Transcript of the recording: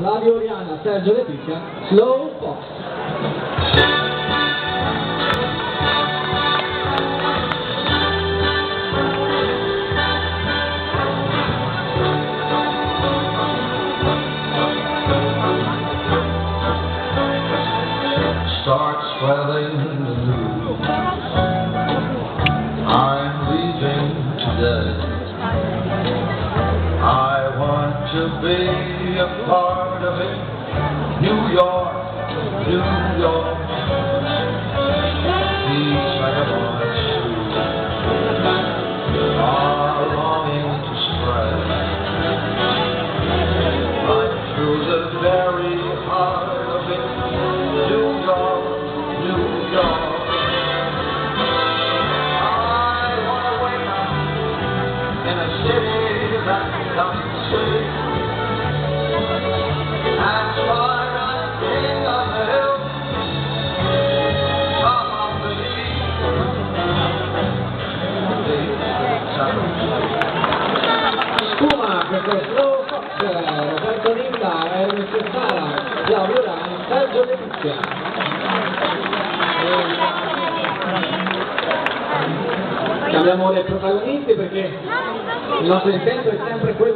Flavio Oriana, Sergio De Picca, Slow Fox. Start swelling the news. I'm leaving today. I want to be a part of it. New York, New York. These vagabond shoes are longing to spread right through the very heart of it. New York, New York. I want to wake up in a city that doesn't sleep and fly right king of the hill, top of the heap. Spuma per Slow Fox, Roberto Linda, Ernest Sala, Flavio Oriana, Sergio De Picca. Cambiamo le protagoniste perché il nostro intento è sempre quello